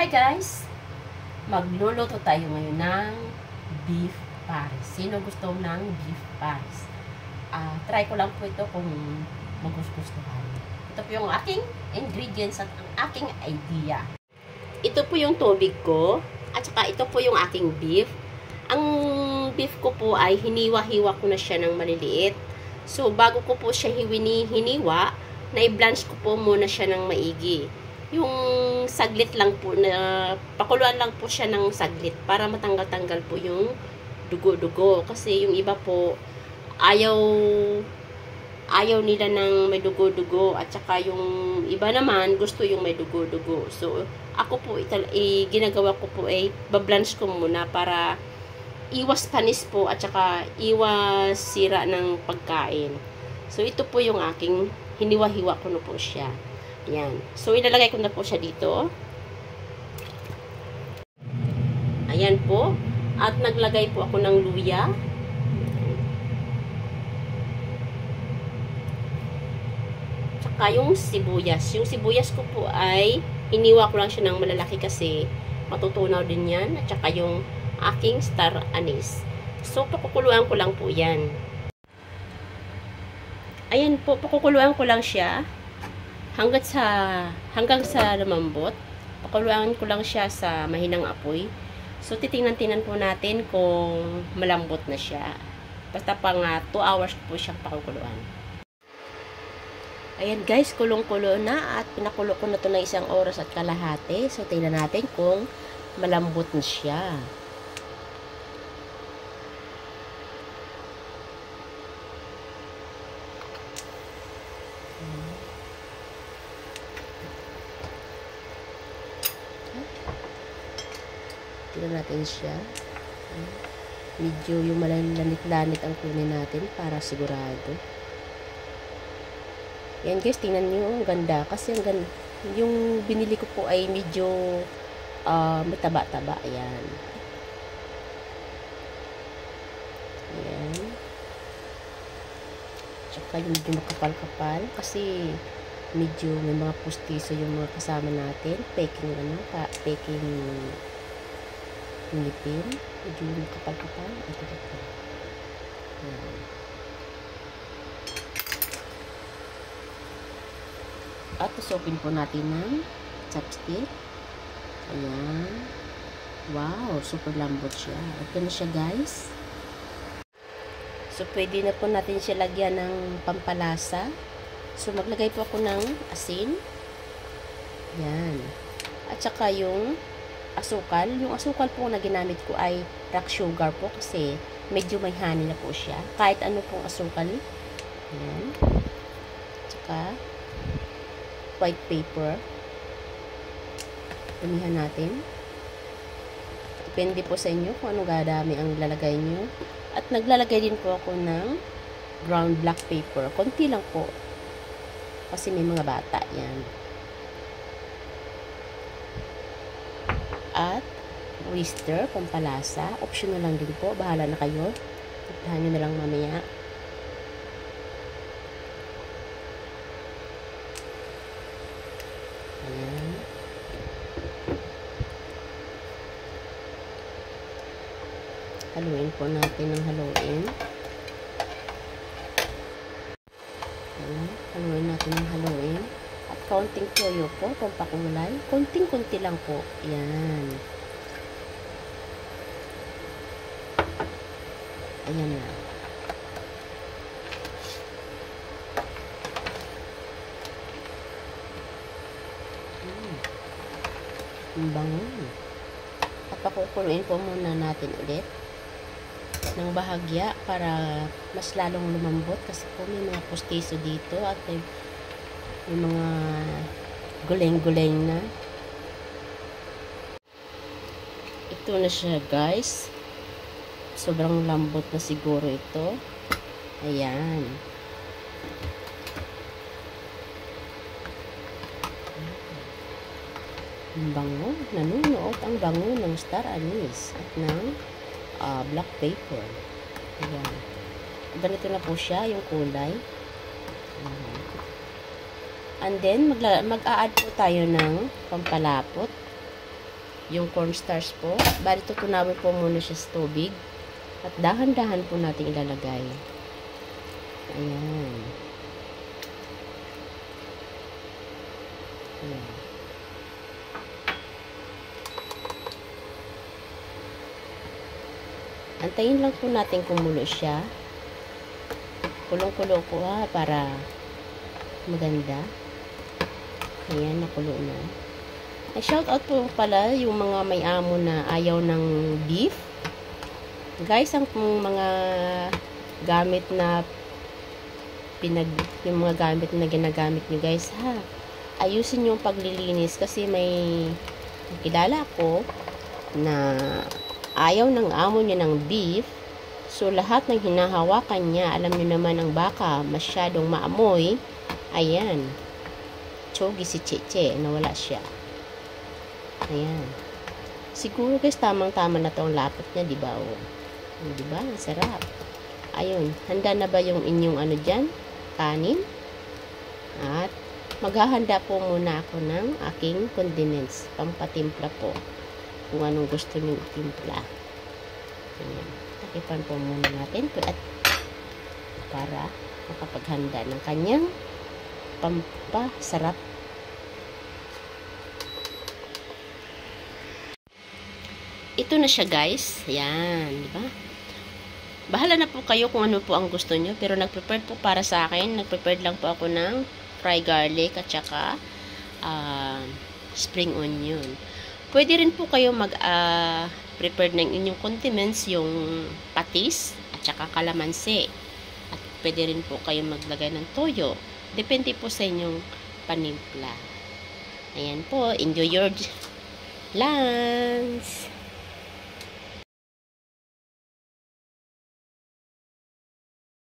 Hi guys! Magluluto tayo ngayon ng beef pares. Sino gusto ng beef pares? Try ko lang po ito kung magustuhan. Ito po yung aking ingredients at ang aking idea. Ito po yung tubig ko at saka ito po yung aking beef. Ang beef ko po ay hiniwa-hiwa ko na siya ng maliliit. So bago ko po siya hiniwa, na-blanch ko po muna siya ng maigi. Yung saglit lang po na pakuluan lang po siya ng saglit para matanggal-tanggal po yung dugo-dugo, kasi yung iba po ayaw nila ng may dugo-dugo, at saka yung iba naman gusto yung may dugo-dugo. So ako po ginagawa ko po ay bablanch ko muna para iwas panis po at saka iwas sira ng pagkain. So ito po yung aking hiniwa-hiwa ko na po siya. Yan. So, ilalagay ko na po siya dito. Ayan po. At naglagay po ako ng luya. Tsaka yung sibuyas. Yung sibuyas ko po ay iniwa ko lang siya ng malalaki kasi matutunaw din yan. At saka yung aking star anise. So, pakukuluan ko lang po yan. Ayan po. Pakukuluan ko lang siya hanggang sa lumambot. Pakuluan ko lang siya sa mahinang apoy. So titingnan po natin kung malambot na siya. Basta pang 2 hours po siyang pakukuluan. Ayan guys, kulong-kulo na at pinakulo ko na to ng 1 oras at kalahati. So tingnan natin kung malambot na siya. Tignan natin siya. Medyo yung malanit-lanit ang kunin natin para sigurado. Yan guys, tingnan nyo. Ang ganda. Kasi ang ganda. Yung binili ko po ay medyo may taba-taba. Ayan. Ayan. Tsaka yung medyo makapal-kapal. Kasi medyo may mga pustiso yung mga kasama natin. Peking ngipin. Medyo kapal-kapal. Ito. Ayan. At usopin po natin ng chopstick. Ayan. Wow, super lambot siya. Ito na siya guys. So, pwede na po natin siya lagyan ng pampalasa. So, maglagay po ako ng asin. Ayan. At saka yung asukal. Yung asukal po na ginamit ko ay rock sugar po kasi medyo may honey na po siya. Kahit ano pong asukal. Ayan. Tsaka white paper. Damihan natin. Depende po sa inyo kung anong gadami ang lalagay nyo. At naglalagay din po ako ng ground black paper. Konti lang po. Kasi may mga bata. Yan. At oyster, pampalasa. Optional lang din po. Bahala na kayo. Tignan nyo na lang mamaya. Ayan. Haluin po natin ng haluin. Ayan. Haluin natin ng haluin. At kaunting toyo po, pampakulay. Konting-kunti lang po. Ayan. Ayan na. Ang bango. At pakukuluin po muna natin ulit ng bahagya para mas lalong lumambot kasi po may mga pustiso dito at may mga guleng-guleng na. Ito na siya guys. Sobrang lambot na siguro ito. Ayan. Ang bango. Nanunuot ang bango ng star anise at ng black pepper. Ayan. Ganito na po siya yung kulay. Ayan. And then, mag-a-add po tayo ng pampalapot. yung cornstarch po. Bali, tutunawin po muna siya sa tubig. At dahan-dahan po natin ilalagay. Ayan. Ayan. Antayin lang po natin kumulo siya. Kulong-kulo ko para maganda. Ayan, nakulo na. Ay, shout out po pala yung mga may amo na ayaw ng beef. Guys, ang mga gamit na yung mga gamit na ginagamit nyo guys, ayusin yung paglilinis kasi may kilala ko na ayaw ng amo niya ng beef. So, lahat ng hinahawakan niya, alam niyo naman ang baka, masyadong maamoy. Ayan. Chogi si Cheche, nawala siya. Ayan. Siguro guys, tamang-tama na to ang lapot niya, di ba? Oh. Di ba? Ang sarap. Ayun. Handa na ba yung inyong ano dyan? Kanin? At maghahanda po muna ako ng aking condiments. Pampatimpla po. Kung anong gusto nyo itimpla. Ayan. Takipan po muna natin. At para makapaghanda ng kanyang pampasarap. Ito na siya guys. Ayan, di ba? Bahala na po kayo kung ano po ang gusto nyo. Pero nag-prepare po para sa akin. Nag-prepare lang po ako ng fried garlic at saka spring onion. Pwede rin po kayo mag-prepare ng inyong condiments, yung patis at saka kalamansi. At pwede rin po kayo maglagay ng toyo. Depende po sa inyong panimpla. Ayan po. Enjoy your lunch!